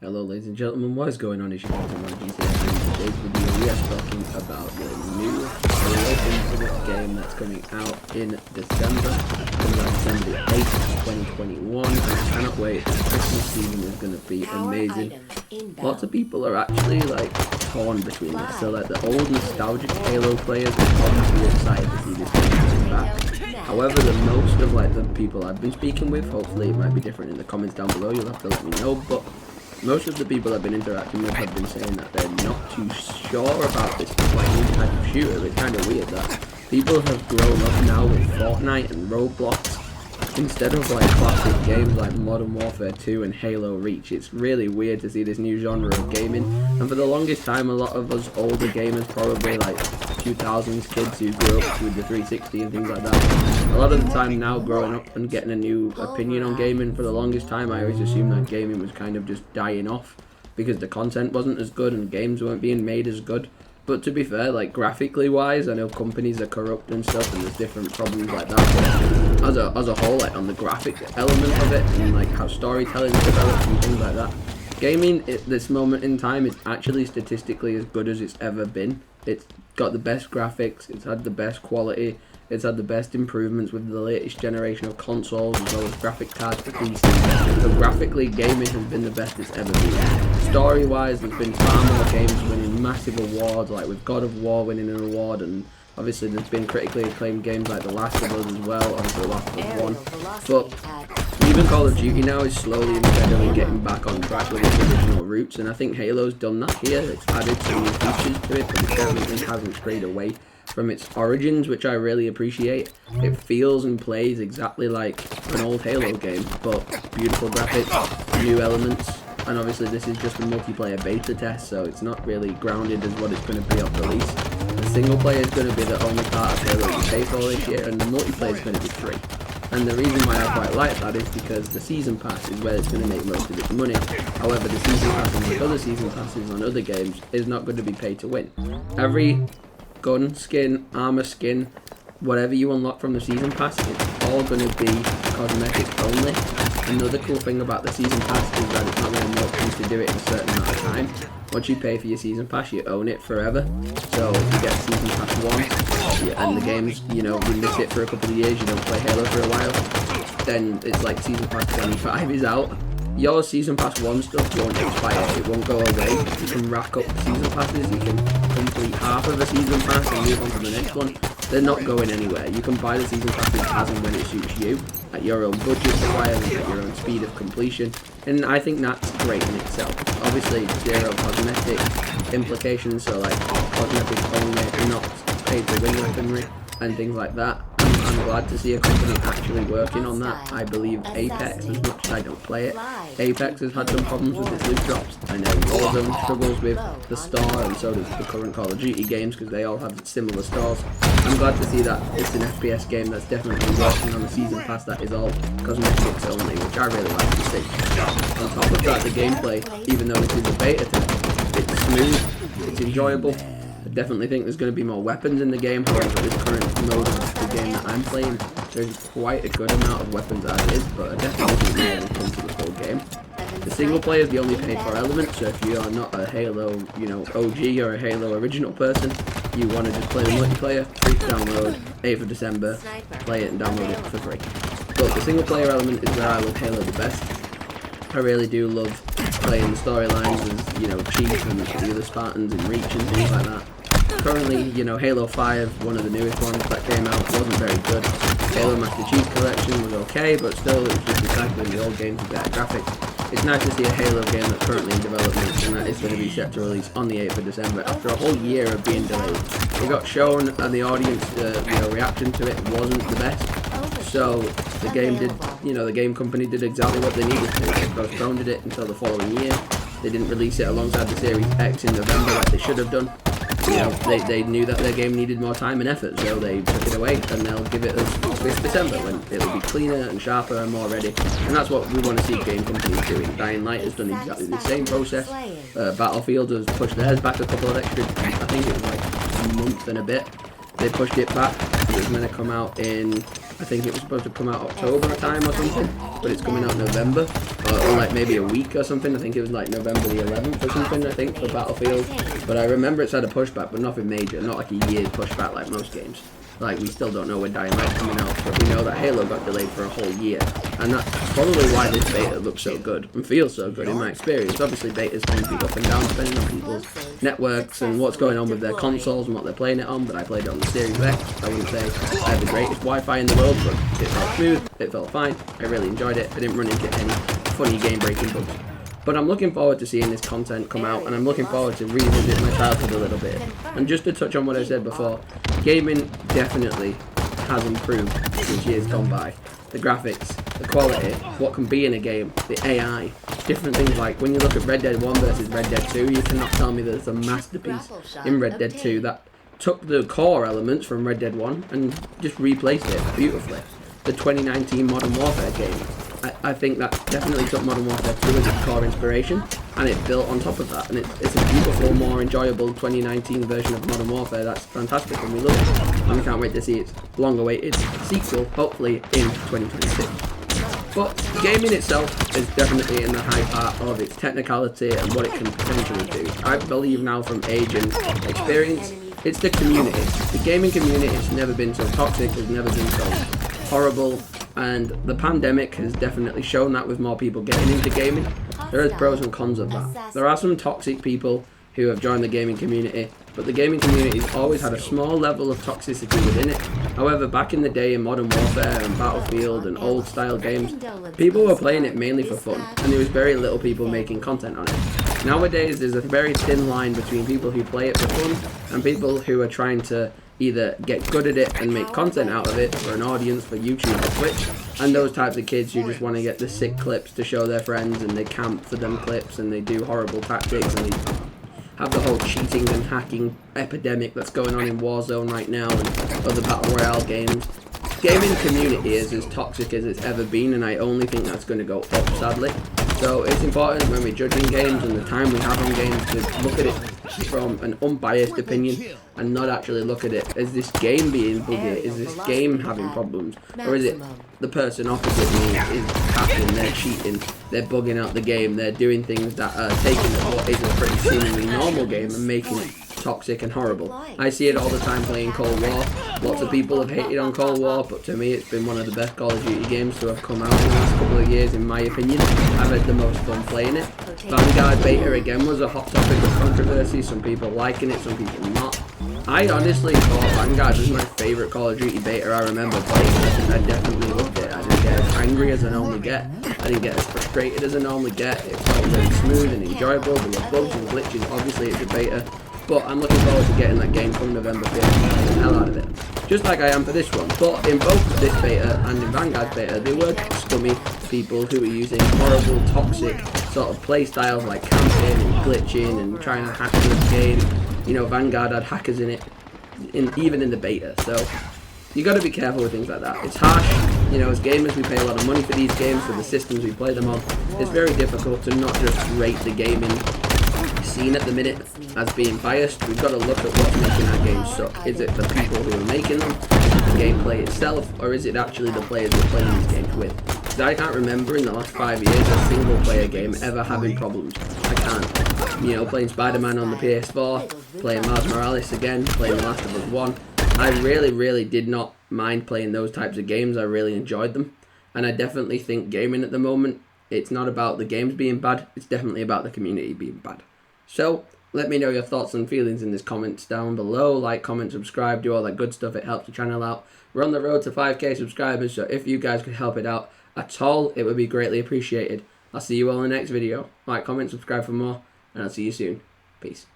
Hello ladies and gentlemen, what is going on? It's your guys on GTA. In today's video we are talking about the new Infrequent game that's coming out in December. Comes out December 8th, 2021. I cannot wait. The Christmas season is going to be amazing. Lots of people are actually like torn between this. So like the old nostalgic Halo players are obviously excited to see this game coming back. However, the most of like the people I've been speaking with, hopefully it might be different in the comments down below, you'll have to let me know, but most of the people I've been interacting with have been saying that they're not too sure about this like new type of shooter. It's kind of weird that people have grown up now with Fortnite and Roblox instead of like classic games like Modern Warfare 2 and Halo Reach. It's really weird to see this new genre of gaming, and for the longest time a lot of us older gamers, probably like 2000s kids who grew up with the 360 and things like that, a lot of the time now growing up and getting a new opinion on gaming, for the longest time I always assumed that gaming was kind of just dying off because the content wasn't as good and games weren't being made as good. But to be fair, like graphically wise, I know companies are corrupt and stuff and there's different problems like that, but as a whole, like on the graphic element of it and like how storytelling is developed and things like that, gaming at this moment in time is actually statistically as good as it's ever been. It's got the best graphics, it's had the best quality, it's had the best improvements with the latest generation of consoles as well as graphic cards for PC. So graphically, gaming has been the best it's ever been. Story-wise, there's been far more games winning massive awards, like with God of War winning an award, and obviously there's been critically acclaimed games like The Last of Us as well, obviously The Last of Us 1. But even Call of Duty now is slowly and steadily getting back on track with its original roots, and I think Halo's done that here. It's added some new features to it, but it definitely hasn't strayed away from its origins, which I really appreciate. It feels and plays exactly like an old Halo game, but beautiful graphics, new elements, and obviously this is just a multiplayer beta test, so it's not really grounded as what it's going to be at release. The single player is going to be the only part of Halo you pay for this year, and the multiplayer is going to be free. And the reason why I quite like that is because the season pass is where it's going to make most of its money. However, the season pass and the other season passes on other games is not going to be pay to win. Every gun skin, armor skin, whatever you unlock from the season pass, it's all going to be cosmetic only. Another cool thing about the season pass is that it's not going to milk you to do it in a certain amount of time. Once you pay for your season pass, you own it forever. So if you get season pass 1 and the game's, you miss it for a couple of years, you don't play Halo for a while, then it's like season pass 25 is out. Your season pass 1 stuff won't expire, it won't go away. You can rack up season passes, you can complete half of a season pass and move on to the next one. They're not going anywhere. You can buy the season passes as and when it suits you, at your own budget requirements, at your own speed of completion, and I think that's great in itself. Obviously, zero cosmetic implications, so like cosmetic only, not paid to win weaponry, and things like that. I'm glad to see a company actually working on that. I believe Apex, as much as I don't play it, Apex has had some problems with its loot drops. I know Warzone struggles with the store, and so does the current Call of Duty games because they all have similar stores. I'm glad to see that it's an FPS game that's definitely working on a season pass that is all cosmetics only, which I really like to see. On top of that, the gameplay, even though this is a beta test, it's smooth, it's enjoyable. I definitely think there's going to be more weapons in the game. However, this current mode of the game that I'm playing, there's quite a good amount of weapons as it is, but I definitely think more will come to the full game. The single player is the only paid for element, so if you are not a Halo, OG or a Halo original person, you want to just play the multiplayer, free to download, 8th of December, play it and download it for free. But the single player element is where I love Halo the best. I really do love playing the storylines as, Chief and the other Spartans in Reach and things like that. Currently, Halo 5, one of the newest ones that came out, wasn't very good. Halo Master Chief Collection was okay, but still it was just recycling the old games with better graphics. It's nice to see a Halo game that's currently in development and that is going to be set to release on the 8th of December after a whole year of being delayed. It got shown and the audience, reaction to it wasn't the best. So the game did, the game company did exactly what they needed to. They postponed it until the following year. They didn't release it alongside the Series X in November like they should have done. They knew that their game needed more time and effort, so they took it away, and they'll give it us this December when it'll be cleaner and sharper and more ready. And that's what we want to see game companies doing. Dying Light has done exactly the same process. Battlefield has pushed theirs back a couple of extra, I think it was like a month and a bit. They pushed it back. It was going to come out in I think it was supposed to come out October time or something, but it's coming out November, or like maybe a week or something. I think it was like November the 11th or something, I think, for Battlefield. But I remember it's had a pushback, but nothing major, not like a year's pushback like most games. Like, we still don't know when Dying Light's coming out, but we know that Halo got delayed for a whole year. And that's probably why this beta looks so good and feels so good in my experience. Obviously, betas can be up and down depending on people's networks and what's going on with their consoles and what they're playing it on, but I played it on the Series X. I wouldn't say I had the greatest Wi-Fi in the world, but it felt smooth, it felt fine, I really enjoyed it. I didn't run into any funny game-breaking bugs. But I'm looking forward to seeing this content come out, and I'm looking forward to revisit my childhood a little bit. And just to touch on what I said before, gaming definitely has improved since years gone by. The graphics, the quality, what can be in a game, the AI, different things like when you look at Red Dead 1 versus Red Dead 2, you cannot tell me there's a masterpiece in Red Dead 2 that took the core elements from Red Dead 1 and just replaced it beautifully. The 2019 Modern Warfare game, I think that definitely took Modern Warfare 2 as its core inspiration, and it built on top of that, and it's a beautiful, more enjoyable 2019 version of Modern Warfare that's fantastic, and we love it. And we can't wait to see its long-awaited sequel, hopefully in 2026. But gaming itself is definitely in the high part of its technicality and what it can potentially do. I believe now from age and experience, it's the community. The gaming community has never been so toxic, has never been so horrible, and the pandemic has definitely shown that with more people getting into gaming. There are pros and cons of that. There are some toxic people who have joined the gaming community, but the gaming community has always had a small level of toxicity within it. However, back in the day in Modern Warfare and Battlefield and old style games, people were playing it mainly for fun, and there was very little people making content on it. Nowadays, there's a very thin line between people who play it for fun and people who are trying to either get good at it and make content out of it for an audience for YouTube or Twitch, and those types of kids who just want to get the sick clips to show their friends, and they camp for them clips and they do horrible tactics, and they have the whole cheating and hacking epidemic that's going on in Warzone right now and other Battle Royale games. Gaming community is as toxic as it's ever been, and I only think that's going to go up, sadly. So it's important when we're judging games and the time we have on games to look at it from an unbiased opinion and not actually look at it as this game being buggy, is this game having problems, or is it the person opposite me is hacking, they're cheating, they're bugging out the game, they're doing things that are taking what is a pretty seemingly normal game and making it toxic and horrible. I see it all the time playing Cold War. Lots of people have hated on Cold War, but to me it's been one of the best Call of Duty games to have come out in the last couple of years, in my opinion. I've had the most fun playing it. Vanguard beta again was a hot topic of controversy, some people liking it, some people not. I honestly thought Vanguard was my favourite Call of Duty beta I remember playing. I definitely loved it. I didn't get as angry as I normally get. I didn't get as frustrated as I normally get. It felt really smooth and enjoyable. There were bugs and glitches. Obviously it's a beta, but I'm looking forward to getting that game come November 5th and getting the hell out of it. Just like I am for this one. But in both this beta and in Vanguard's beta, there were scummy people who were using horrible, toxic sort of play styles like camping and glitching and trying to hack the game. You know, Vanguard had hackers in it, even in the beta. So you got to be careful with things like that. It's harsh. You know, as gamers, we pay a lot of money for these games, for the systems we play them on. It's very difficult to not just rate the gaming scene at the minute as being biased. We've got to look at what's making our games suck. Is it the people who are making them, the gameplay itself, or is it actually the players we're playing these games with? Because I can't remember in the last 5 years a single player game ever having problems. I can't. You know, playing Spider-Man on the PS4, playing Miles Morales again, playing The Last of Us 1. I really did not mind playing those types of games. I really enjoyed them. And I definitely think gaming at the moment, it's not about the games being bad, it's definitely about the community being bad. So, let me know your thoughts and feelings in the comments down below. Like, comment, subscribe, do all that good stuff. It helps the channel out. We're on the road to 5k subscribers, so if you guys could help it out at all, it would be greatly appreciated. I'll see you all in the next video. Like, comment, subscribe for more, and I'll see you soon. Peace.